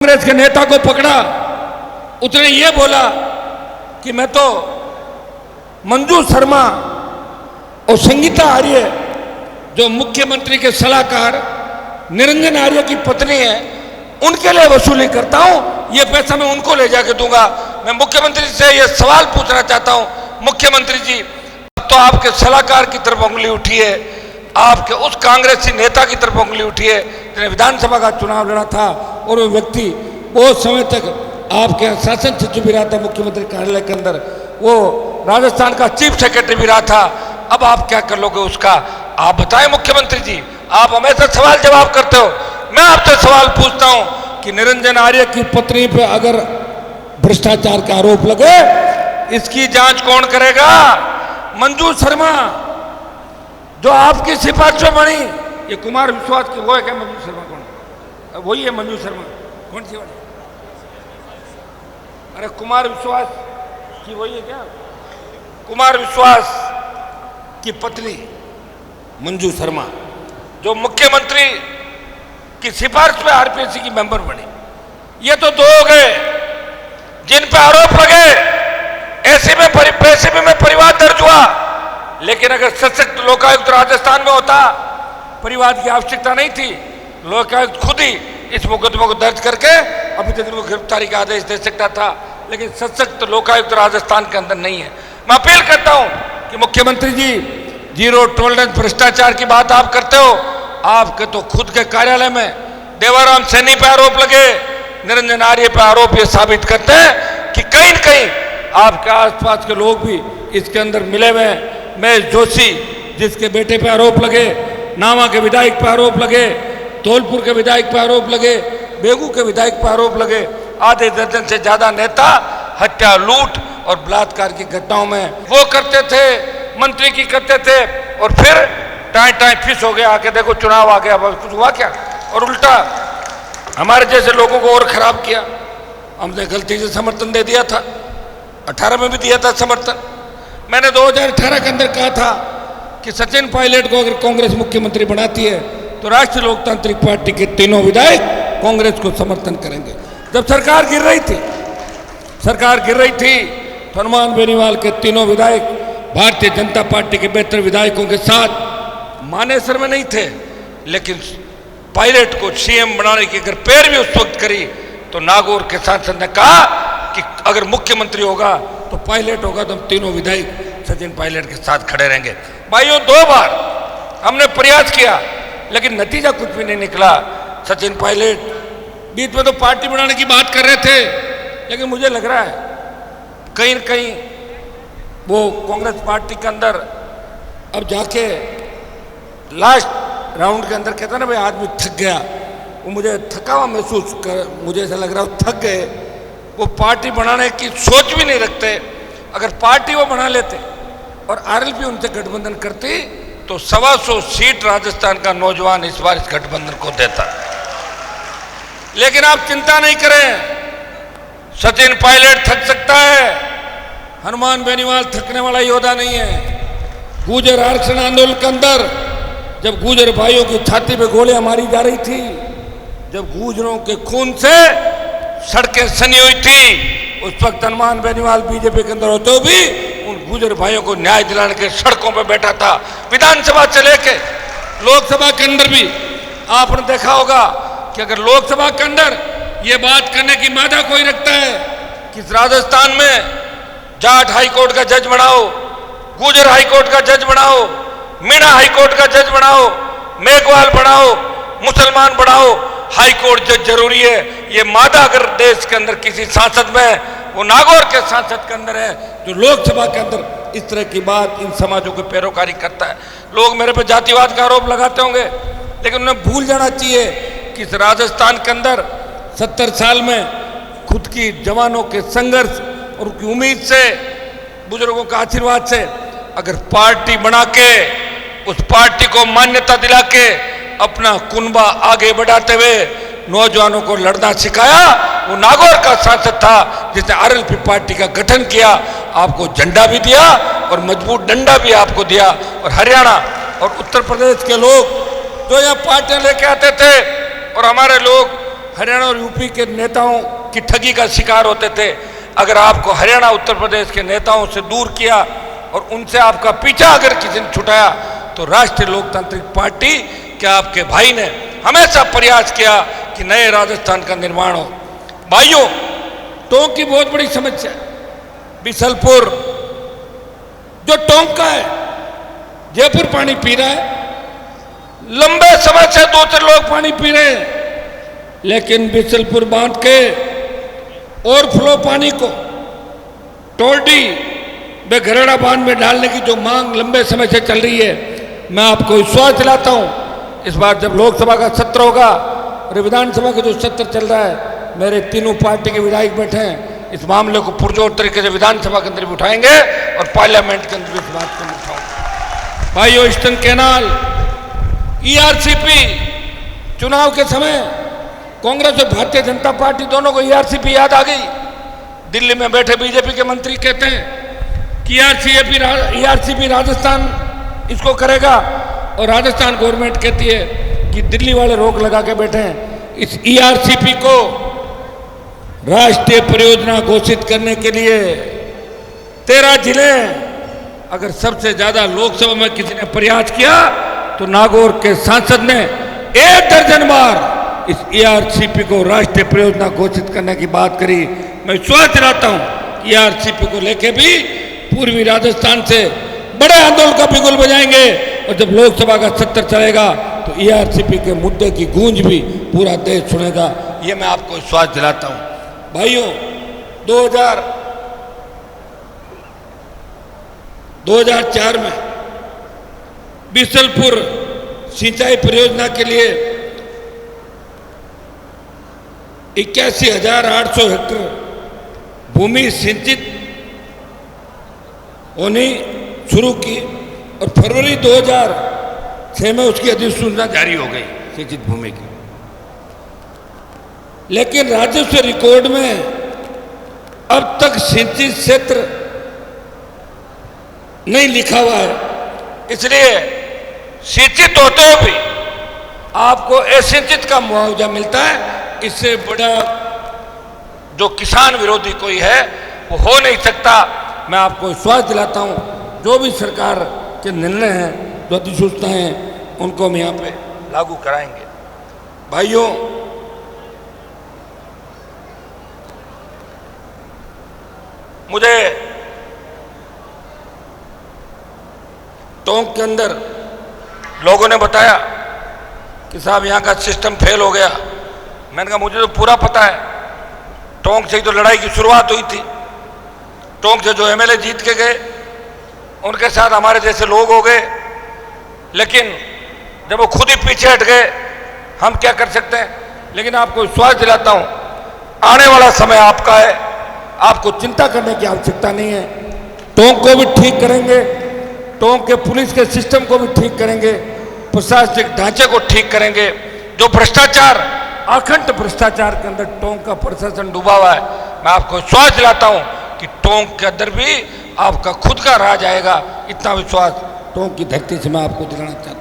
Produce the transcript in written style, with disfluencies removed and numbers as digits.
कांग्रेस के नेता को पकड़ा, उसने ये बोला कि मैं तो मंजू शर्मा और संगीता आर्य जो मुख्यमंत्री के सलाहकार निरंजन आर्य की पत्नी है उनके लिए वसूली करता हूं, ये पैसा मैं उनको ले जाके दूंगा। मैं मुख्यमंत्री से ये सवाल पूछना चाहता हूं, मुख्यमंत्री जी अब तो आपके सलाहकार की तरफ उंगली उठी है, आपके उस कांग्रेसी नेता की तरफ उंगली उठी है जिन्हें विधानसभा का चुनाव लड़ा था और वो व्यक्ति बहुत समय तक आपके शासन सचिव भी रहा था मुख्यमंत्री कार्यालय के अंदर, वो राजस्थान का चीफ सेक्रेटरी भी रहा था। अब आप क्या कर लोगे उसका, आप बताएं मुख्यमंत्री जी। आप हमेशा सवाल जवाब करते हो, मैं आपसे सवाल पूछता हूं कि निरंजन आर्य की पत्नी पे अगर भ्रष्टाचार का आरोप लगे इसकी जांच कौन करेगा? मंजू शर्मा जो आपकी सिफारिश में बनी, ये कुमार विश्वास की वो है क्या? मंजू शर्मा कौन? वही है मंजू शर्मा, कौन सी वाली? अरे कुमार विश्वास की वही है क्या? कुमार विश्वास की पत्नी मंजू शर्मा जो मुख्यमंत्री की सिफारिश पे आरपीएससी की मेंबर बनी। ये तो दो हो गए जिन पे आरोप लगे। एसीबी में परिवार दर्ज हुआ, लेकिन अगर सशक्त लोकायुक्त राजस्थान में होता, परिवार की आवश्यकता नहीं थी, लोकायुक्त खुद ही इस मुकदमे को दर्ज करके अभी तक इनको गिरफ्तारी का आदेश दे सकता था, लेकिन सशक्त लोकायुक्त राजस्थान के अंदर नहीं है। मैं अपील करता हूं कि मुख्यमंत्री जी, जीरो टॉलरेंस भ्रष्टाचार की बात आप करते हो, आपके तो खुद के कार्यालय में देवाराम सैनी पे आरोप लगे, निरंजन आर्य पे आरोप ये साबित करते हैं कि कहीं न कहीं आपके आसपास के लोग भी इसके अंदर मिले हुए हैं। महेश जोशी जिसके बेटे पे आरोप लगे, नावा के विधायक पे आरोप लगे, धौलपुर के विधायक पे आरोप लगे, बेगू के विधायक पे आरोप लगे, आधे दर्जन से ज्यादा नेता हत्या, लूट और बलात्कार की घटनाओं में वो करते थे, मंत्री की करते थे, और फिर टाई फिस हो गया, आके देखो चुनाव आ गया, कुछ हुआ क्या? और उल्टा हमारे जैसे लोगों को और खराब किया। हमने गलती से समर्थन दे दिया था, 18 में भी दिया था समर्थन। मैंने 2018 के अंदर कहा था कि सचिन पायलट को अगर कांग्रेस मुख्यमंत्री बनाती है तो राष्ट्रीय लोकतांत्रिक पार्टी के तीनों विधायक कांग्रेस को समर्थन करेंगे। जब सरकार गिर रही थी तो हनुमान बेनीवाल के तीनों विधायक भारतीय जनता पार्टी के बेहतर विधायकों के साथ मानेसर में नहीं थे, लेकिन पायलट को सीएम बनाने की अगर पैरवी उस वक्त करी तो नागौर के सांसद ने कहा कि अगर मुख्यमंत्री होगा तो पायलट होगा, तो हम तीनों विधायक सचिन पायलट के साथ खड़े रहेंगे। भाइयों, 2 बार हमने प्रयास किया लेकिन नतीजा कुछ भी नहीं निकला। सचिन पायलट बीच में तो पार्टी बनाने की बात कर रहे थे, लेकिन मुझे लग रहा है कहीं न कहीं वो कांग्रेस पार्टी के अंदर अब जाके लास्ट राउंड के अंदर कहता ना भाई आदमी थक गया, वो मुझे थका हुआ महसूस कर, मुझे ऐसा लग रहा है थक गए। वो पार्टी बनाने की सोच भी नहीं रखते। अगर पार्टी वो बना लेते और आरएलपी उनसे गठबंधन करती तो 125 सीट राजस्थान का नौजवान इस बार इस गठबंधन को देता। लेकिन आप चिंता नहीं करें, सचिन पायलट थक सकता है, हनुमान बेनीवाल थकने वाला योद्धा नहीं है। गुर्जर आरक्षण आंदोलन के अंदर जब गुर्जर भाइयों की छाती पे गोलियां मारी जा रही थी, जब गुर्जरों के खून से सड़कें सनी हुई थी, उस वक्त हनुमान बेनीवाल बीजेपी के अंदर होते हुए भी उन गुर्जर भाइयों को न्याय दिलाने के सड़कों पर बैठा था। विधानसभा से लेके लोकसभा के अंदर भी आपने देखा होगा कि अगर लोकसभा के अंदर ये बात करने की मादा कोई रखता है कि राजस्थान में जाट हाईकोर्ट का जज बनाओ, गुर्जर हाईकोर्ट का जज बनाओ, मीणा हाईकोर्ट का जज बनाओ, मेघवाल बनाओ, मुसलमान बनाओ, हाईकोर्ट जज जरूरी है, ये मादा अगर देश के अंदर किसी सांसद में, वो नागौर के सांसद के अंदर है जो लोकसभा के अंदर इस तरह की बात इन समाजों की पैरोकारी करता है। लोग मेरे पे जातिवाद का आरोप लगाते होंगे, लेकिन उन्हें भूल जाना चाहिए कि इस राजस्थान के अंदर 70 साल में खुद की जवानों के संघर्ष और उनकी उम्मीद से, बुजुर्गों का आशीर्वाद से अगर पार्टी बना के उस पार्टी को मान्यता दिला के अपना कुनबा आगे बढ़ाते हुए नौजवानों को लड़ना सिखाया, वो नागौर का सांसद था जिसने आरएलपी पार्टी का गठन किया, आपको झंडा भी दिया और मजबूत डंडा भी आपको दिया। और हरियाणा और उत्तर प्रदेश के लोग जो यहाँ पार्टियां लेके आते थे और हमारे लोग हरियाणा और यूपी के नेताओं की ठगी का शिकार होते थे। अगर आपको हरियाणा उत्तर प्रदेश के नेताओं से दूर किया और उनसे आपका पीछा अगर किसी ने छुटाया, तो राष्ट्रीय लोकतांत्रिक पार्टी के आपके भाई ने हमेशा प्रयास किया कि नए राजस्थान का निर्माण हो। भाइयों, टोंक की बहुत बड़ी समस्या है। बिसलपुर जो टोंक का है, जयपुर पानी पी रहा है, लंबे समय से 2-3 लोग पानी पी रहे हैं, लेकिन बिसलपुर बांध के ओवरफ्लो पानी को टोलडी व घरेड़ा बांध में डालने की जो मांग लंबे समय से चल रही है, मैं आपको विश्वास दिलाता हूं, इस बार जब लोकसभा का सत्र होगा और विधानसभा का जो सत्र चल रहा है, मेरे तीनों पार्टी के विधायक बैठे हैं, इस मामले को पुरजोर तरीके से विधानसभा के अंदर भी उठाएंगे और पार्लियामेंट के अंदर भी इस बात को उठाएंगे। भाइयों, ईस्टर्न कैनाल, ईआरसीपी, चुनाव के समय कांग्रेस और भारतीय जनता पार्टी दोनों को ईआरसीपी याद आ गई। दिल्ली में बैठे बीजेपी के मंत्री कहते हैं कि ईआरसीपी राजस्थान इसको करेगा, और राजस्थान गवर्नमेंट कहती है कि दिल्ली वाले रोक लगा के बैठे हैं। इस ईआरसीपी को राष्ट्रीय परियोजना घोषित करने के लिए 13 जिले, अगर सबसे ज्यादा लोकसभा में किसी ने प्रयास किया तो नागौर के सांसद ने 1 दर्जन बार इस ईआरसीपी को राष्ट्रीय परियोजना घोषित करने की बात करी। मैं विश्वास दिलाता हूं कि ईआरसीपी को लेके भी पूर्वी राजस्थान से बड़े आंदोलन का बिगुल बजाएंगे, और जब लोकसभा का सत्र चलेगा तो ईआरसीपी के मुद्दे की गूंज भी पूरा देश सुनेगा। ये मैं आपको विश्वास दिलाता हूं। भाइयों, 2004 में बिसलपुर सिंचाई परियोजना के लिए 81,800 हेक्टेयर भूमि सिंचित होनी शुरू की, और फरवरी 2006 में उसकी अधिसूचना जारी हो गई सिंचित भूमि की। लेकिन राजस्व रिकॉर्ड में अब तक सिंचित क्षेत्र नहीं लिखा हुआ है, इसलिए सिंचित होते हुए भी आपको असिंचित का मुआवजा मिलता है। इससे बड़ा जो किसान विरोधी कोई है वो हो नहीं सकता। मैं आपको विश्वास दिलाता हूं, जो भी सरकार के निर्णय हैं, जो अधिसूचनाएं हैं, उनको हम यहाँ पे लागू कराएंगे। भाइयों, मुझे टोंक के अंदर लोगों ने बताया कि साहब यहाँ का सिस्टम फेल हो गया। मैंने कहा मुझे तो पूरा पता है, टोंक से ही तो लड़ाई की शुरुआत हुई थी। टोंक से जो एमएलए जीत के गए उनके साथ हमारे जैसे लोग हो गए, लेकिन जब वो खुद ही पीछे हट गए, हम क्या कर सकते हैं। लेकिन आपको विश्वास दिलाता हूं, आने वाला समय आपका है, आपको चिंता करने की आवश्यकता नहीं है। टोंक को भी ठीक करेंगे, टोंक के पुलिस के सिस्टम को भी ठीक करेंगे, प्रशासनिक ढांचे को ठीक करेंगे। जो भ्रष्टाचार, अखंड भ्रष्टाचार के अंदर टोंक का प्रशासन डूबा हुआ है, मैं आपको विश्वास दिलाता हूं कि टोंक के अंदर भी आपका खुद का राज आएगा। इतना विश्वास टोंक की धरती से मैं आपको दिलाना चाहता हूं।